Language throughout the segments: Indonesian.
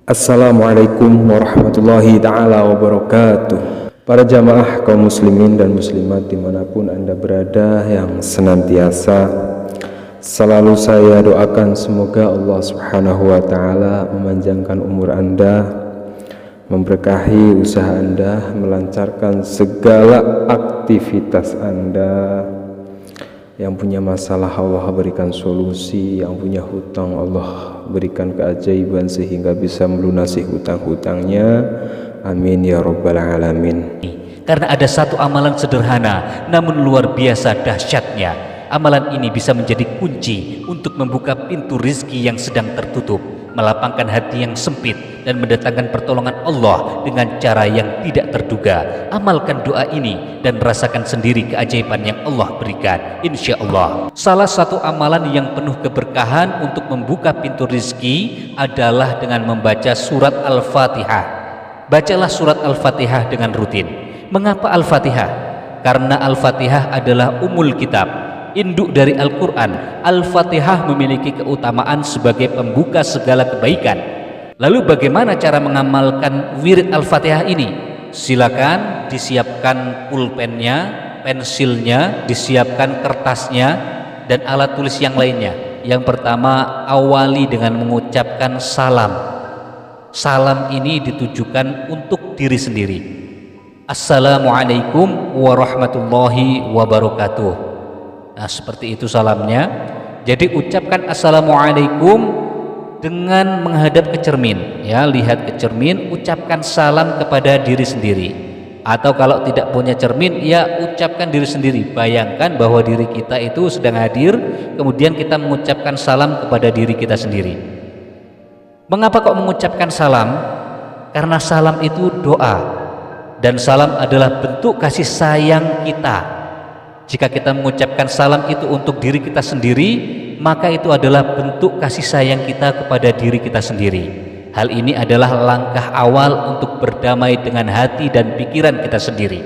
Assalamualaikum warahmatullahi ta'ala wabarakatuh. Para jamaah kaum muslimin dan muslimat dimanapun anda berada, yang senantiasa selalu saya doakan semoga Allah subhanahu wa ta'ala memanjangkan umur anda, memberkahi usaha anda, melancarkan segala aktivitas anda. Yang punya masalah Allah berikan solusi, yang punya hutang Allah berikan keajaiban sehingga bisa melunasi hutang-hutangnya. Amin ya rabbal alamin. Karena ada satu amalan sederhana namun luar biasa dahsyatnya. Amalan ini bisa menjadi kunci untuk membuka pintu rizki yang sedang tertutup, melapangkan hati yang sempit, dan mendatangkan pertolongan Allah dengan cara yang tidak terduga. Amalkan doa ini dan rasakan sendiri keajaiban yang Allah berikan, insya Allah. Salah satu amalan yang penuh keberkahan untuk membuka pintu rizki adalah dengan membaca surat Al-Fatihah. Bacalah surat Al-Fatihah dengan rutin. Mengapa Al-Fatihah? Karena Al-Fatihah adalah umul kitab, induk dari Al-Quran. Al-Fatihah memiliki keutamaan sebagai pembuka segala kebaikan. Lalu bagaimana cara mengamalkan wirid Al-Fatihah ini? Silakan disiapkan pulpennya, pensilnya, disiapkan kertasnya, dan alat tulis yang lainnya. Yang pertama, awali dengan mengucapkan salam. Salam ini ditujukan untuk diri sendiri. Assalamualaikum warahmatullahi wabarakatuh. Nah, seperti itu salamnya. Jadi ucapkan assalamualaikum dengan menghadap ke cermin, ya, lihat ke cermin, ucapkan salam kepada diri sendiri. Atau kalau tidak punya cermin, ya ucapkan diri sendiri. Bayangkan bahwa diri kita itu sedang hadir, kemudian kita mengucapkan salam kepada diri kita sendiri. Mengapa kok mengucapkan salam? Karena salam itu doa, dan salam adalah bentuk kasih sayang kita. Jika kita mengucapkan salam itu untuk diri kita sendiri, maka itu adalah bentuk kasih sayang kita kepada diri kita sendiri. Hal ini adalah langkah awal untuk berdamai dengan hati dan pikiran kita sendiri.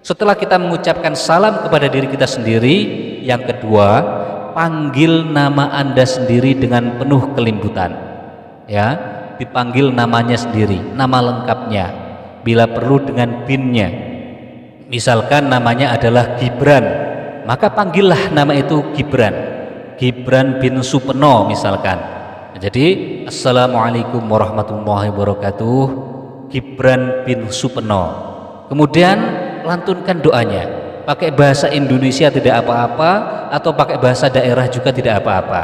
Setelah kita mengucapkan salam kepada diri kita sendiri, yang kedua, panggil nama anda sendiri dengan penuh kelembutan. Ya, dipanggil namanya sendiri, nama lengkapnya, bila perlu dengan binnya. Misalkan namanya adalah Gibran, maka panggillah nama itu Gibran, Gibran bin Supeno misalkan. Jadi assalamualaikum warahmatullahi wabarakatuh, Gibran bin Supeno. Kemudian lantunkan doanya, pakai bahasa Indonesia tidak apa-apa, atau pakai bahasa daerah juga tidak apa-apa.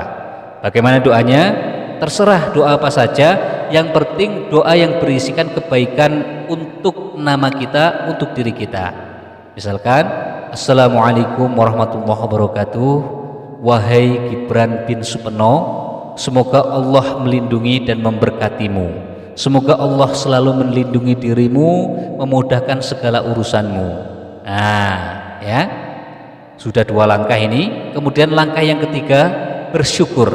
Bagaimana doanya? Terserah doa apa saja, yang penting doa yang berisikan kebaikan untuk nama kita, untuk diri kita. Misalkan assalamualaikum warahmatullahi wabarakatuh, wahai Gibran bin Supeno, semoga Allah melindungi dan memberkatimu. Semoga Allah selalu melindungi dirimu, memudahkan segala urusanmu. Nah, ya, sudah dua langkah ini. Kemudian langkah yang ketiga, bersyukur.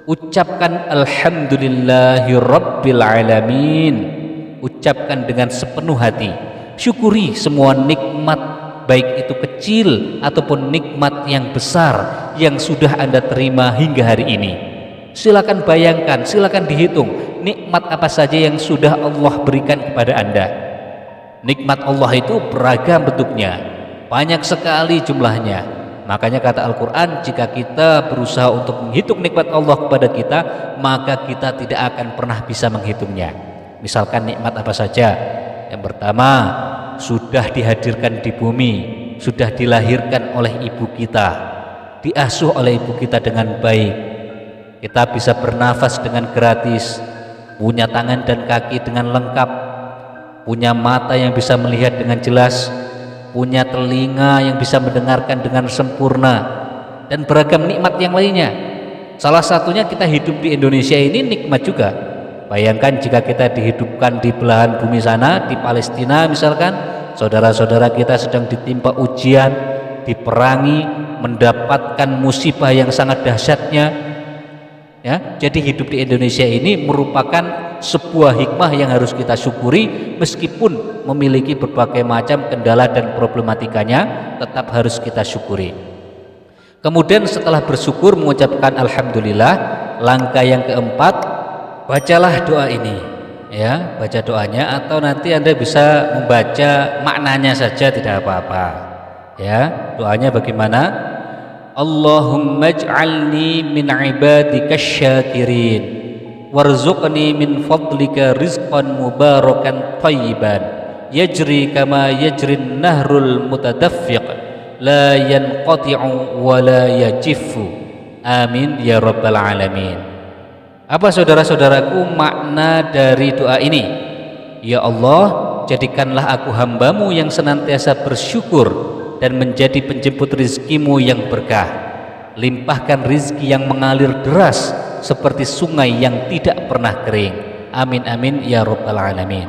Ucapkan alhamdulillahirabbil alamin. Ucapkan dengan sepenuh hati. Syukuri semua nikmat, baik itu kecil ataupun nikmat yang besar yang sudah anda terima hingga hari ini. Silakan bayangkan, silakan dihitung nikmat apa saja yang sudah Allah berikan kepada anda. Nikmat Allah itu beragam bentuknya, banyak sekali jumlahnya. Makanya kata Al-Quran, jika kita berusaha untuk menghitung nikmat Allah kepada kita, maka kita tidak akan pernah bisa menghitungnya. Misalkan nikmat apa saja? Yang pertama, sudah dihadirkan di bumi, sudah dilahirkan oleh ibu kita, diasuh oleh ibu kita dengan baik. Kita bisa bernafas dengan gratis, punya tangan dan kaki dengan lengkap, punya mata yang bisa melihat dengan jelas, punya telinga yang bisa mendengarkan dengan sempurna, dan beragam nikmat yang lainnya. Salah satunya kita hidup di Indonesia ini nikmat juga. Bayangkan jika kita dihidupkan di belahan bumi sana, di Palestina misalkan, saudara-saudara kita sedang ditimpa ujian, diperangi, mendapatkan musibah yang sangat dahsyatnya. Ya, jadi hidup di Indonesia ini merupakan sebuah hikmah yang harus kita syukuri, meskipun memiliki berbagai macam kendala dan problematikanya, tetap harus kita syukuri. Kemudian setelah bersyukur mengucapkan alhamdulillah, langkah yang keempat, bacalah doa ini, ya, baca doanya, atau nanti Anda bisa membaca maknanya saja, tidak apa-apa. Ya, doanya bagaimana? Allahumma ij'alni min ibadika syakirin warzuqni min fadlika rizqan mubarakan thayyiban yajri kama yajrin nahrul mutadaffiq la yanqati'u wa la yajifu. Amin ya rabbal alamin. Apa saudara-saudaraku makna dari doa ini? Ya Allah, jadikanlah aku hambamu yang senantiasa bersyukur dan menjadi penjemput rizkimu yang berkah. Limpahkan rizki yang mengalir deras seperti sungai yang tidak pernah kering. Amin amin ya rabbal alamin.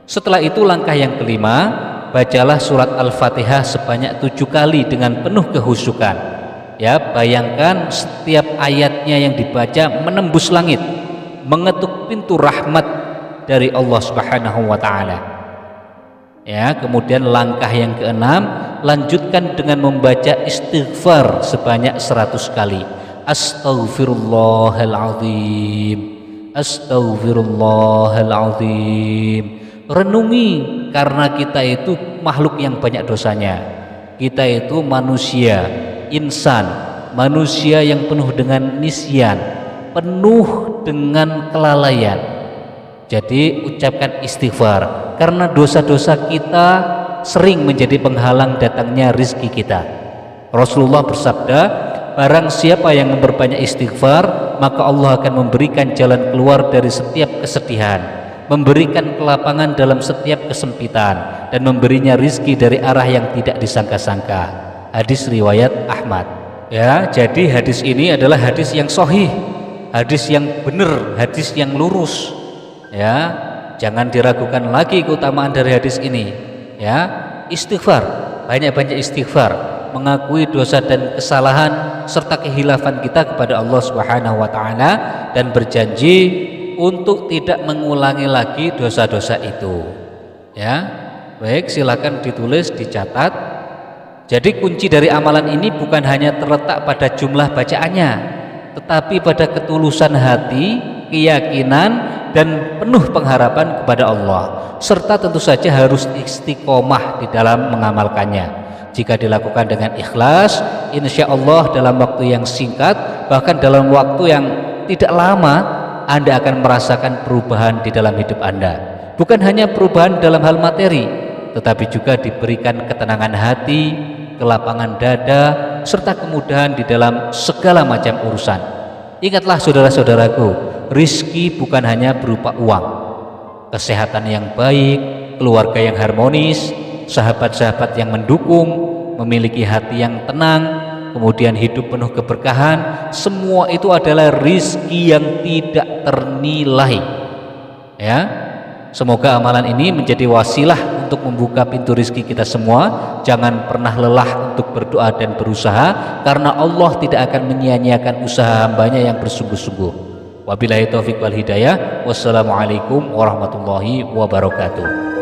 Setelah itu langkah yang kelima, bacalah surat Al-Fatihah sebanyak 7 kali dengan penuh kehusukan. Ya, bayangkan setiap ayatnya yang dibaca menembus langit, mengetuk pintu rahmat dari Allah Subhanahu wa taala. Ya, kemudian langkah yang keenam, lanjutkan dengan membaca istighfar sebanyak 100 kali. Astaghfirullahaladzim, astaghfirullahaladzim. Renungi, karena kita itu makhluk yang banyak dosanya. Kita itu manusia, insan, manusia yang penuh dengan nisyan, penuh dengan kelalaian. Jadi ucapkan istighfar, karena dosa-dosa kita sering menjadi penghalang datangnya rizki kita. Rasulullah bersabda, barang siapa yang memperbanyak istighfar, maka Allah akan memberikan jalan keluar dari setiap kesedihan, memberikan kelapangan dalam setiap kesempitan, dan memberinya rizki dari arah yang tidak disangka-sangka. Hadis riwayat Ahmad. Ya, jadi hadis ini adalah hadis yang sahih, hadis yang benar, hadis yang lurus. Ya, jangan diragukan lagi keutamaan dari hadis ini. Ya, istighfar, banyak-banyak istighfar, mengakui dosa dan kesalahan serta kehilafan kita kepada Allah Subhanahu wa taala, dan berjanji untuk tidak mengulangi lagi dosa-dosa itu. Ya, baik, silakan ditulis, dicatat. Jadi kunci dari amalan ini bukan hanya terletak pada jumlah bacaannya, tetapi pada ketulusan hati, keyakinan, dan penuh pengharapan kepada Allah, serta tentu saja harus istiqomah di dalam mengamalkannya. Jika dilakukan dengan ikhlas, insya Allah dalam waktu yang singkat, bahkan dalam waktu yang tidak lama, Anda akan merasakan perubahan di dalam hidup Anda. Bukan hanya perubahan dalam hal materi, tetapi juga diberikan ketenangan hati, kelapangan dada, serta kemudahan di dalam segala macam urusan. Ingatlah saudara-saudaraku, rizki bukan hanya berupa uang, kesehatan yang baik, keluarga yang harmonis, sahabat-sahabat yang mendukung, memiliki hati yang tenang, kemudian hidup penuh keberkahan. Semua itu adalah rizki yang tidak ternilai. Ya, semoga amalan ini menjadi wasilah untuk membuka pintu rizki kita semua. Jangan pernah lelah untuk berdoa dan berusaha, karena Allah tidak akan menyia-nyiakan usaha hambanya yang bersungguh-sungguh. Wabillahi taufiq wal hidayah. Wassalamualaikum warahmatullahi wabarakatuh.